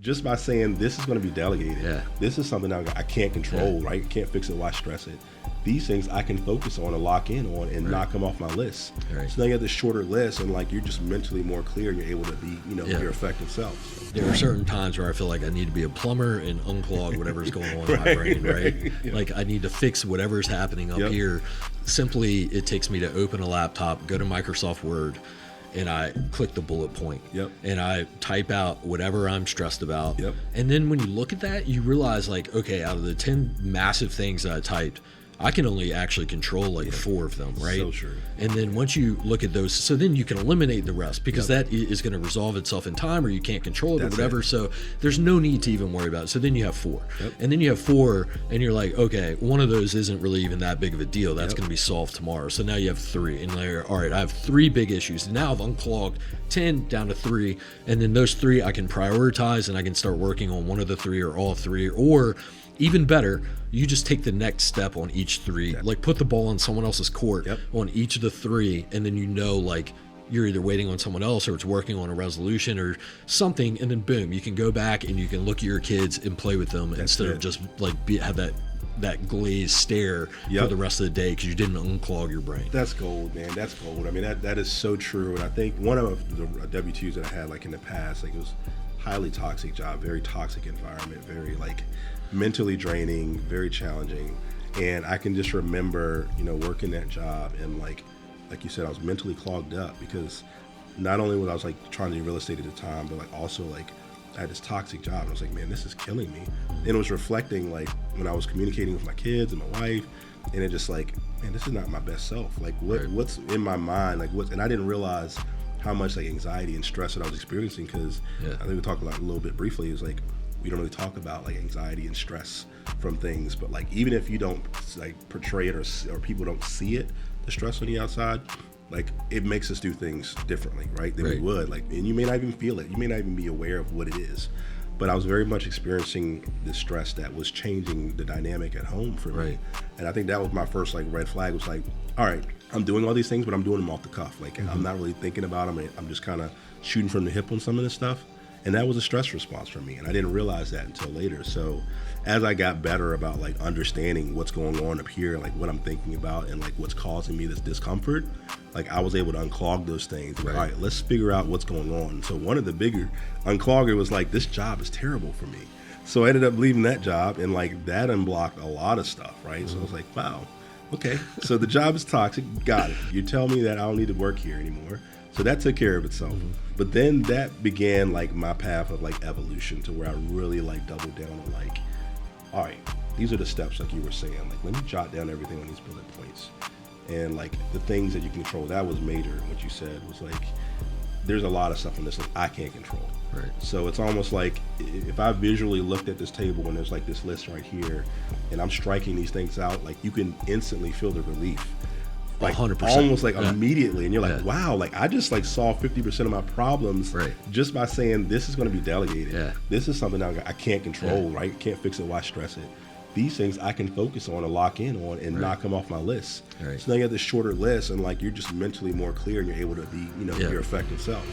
just by saying this is going to be delegated. Yeah. This is something I can't control, right? Can't fix it. Why stress it? These things I can focus on and lock in on and knock them off my list. Right. So now you have this shorter list and like you're just mentally more clear and you're able to be, your effective self. So. There are certain times where I feel like I need to be a plumber and unclog whatever's going on in my brain, right? Yeah. Like I need to fix whatever's happening up here. Simply, it takes me to open a laptop, go to Microsoft Word, and I click the bullet point. And I type out whatever I'm stressed about. And then when you look at that, you realize like, okay, out of the 10 massive things that I typed, I can only actually control like 4 of them, right? So true. And then once you look at those, so then you can eliminate the rest because that is going to resolve itself in time, or you can't control it or whatever. So there's no need to even worry about it. So then you have 4. And then you have 4 and you're like, okay, one of those isn't really even that big of a deal. That's going to be solved tomorrow. So now you have 3 and like, all right, I have 3 big issues. And now I've unclogged 10 down to 3. And then those 3 I can prioritize and I can start working on one of the 3 or all 3, or even better, you just take the next step on each 3. Like put the ball in someone else's court on each of the 3, and then like you're either waiting on someone else or it's working on a resolution or something, and then boom, you can go back and you can look at your kids and play with them instead of just like have that glazed stare for the rest of the day because you didn't unclog your brain. That's gold, man. That's gold. I mean, that is so true. And I think one of the W-2s that I had like in the past, like it was highly toxic job, very toxic environment, very like mentally draining, very challenging. And I can just remember, working that job and like you said, I was mentally clogged up because not only was I was like trying to do real estate at the time, but like also like I had this toxic job. And I was like, man, this is killing me. And it was reflecting like when I was communicating with my kids and my wife, and it just like, man, this is not my best self. Like what's in my mind, like and I didn't realize how much like anxiety and stress that I was experiencing because I think we talked about it a little bit briefly. It was like, we don't really talk about like anxiety and stress from things, but like even if you don't like portray it or people don't see it, the stress on the outside, like it makes us do things differently, right? Than we would. Like, and you may not even feel it. You may not even be aware of what it is. But I was very much experiencing the stress that was changing the dynamic at home for me. And I think that was my first like red flag. Was like, all right, I'm doing all these things, but I'm doing them off the cuff. Like I'm not really thinking about them. I'm just kind of shooting from the hip on some of this stuff. And that was a stress response for me. And I didn't realize that until later. So as I got better about like understanding what's going on up here, like what I'm thinking about and like what's causing me this discomfort, like I was able to unclog those things. All right, let's figure out what's going on. So one of the bigger unclogger was like, this job is terrible for me. So I ended up leaving that job, and like that unblocked a lot of stuff, right? So I was like, wow, okay. So the job is toxic. Got it. You tell me that I don't need to work here anymore. So that took care of itself. But then that began like my path of like evolution to where I really like doubled down on like, all right, these are the steps like you were saying. Like let me jot down everything on these bullet points. And like the things that you can control, that was major. What you said was like, there's a lot of stuff in this that I can't control. So it's almost like if I visually looked at this table and there's like this list right here and I'm striking these things out, like you can instantly feel the relief. Like 100%. Almost like immediately, and you're like, wow, like I just like solved 50% of my problems just by saying this is going to be delegated. This is something I can't control, right? Can't fix it. Why stress it? These things I can focus on and lock in on and knock them off my list. So now you have this shorter list, and like you're just mentally more clear, and you're able to be, your effective self.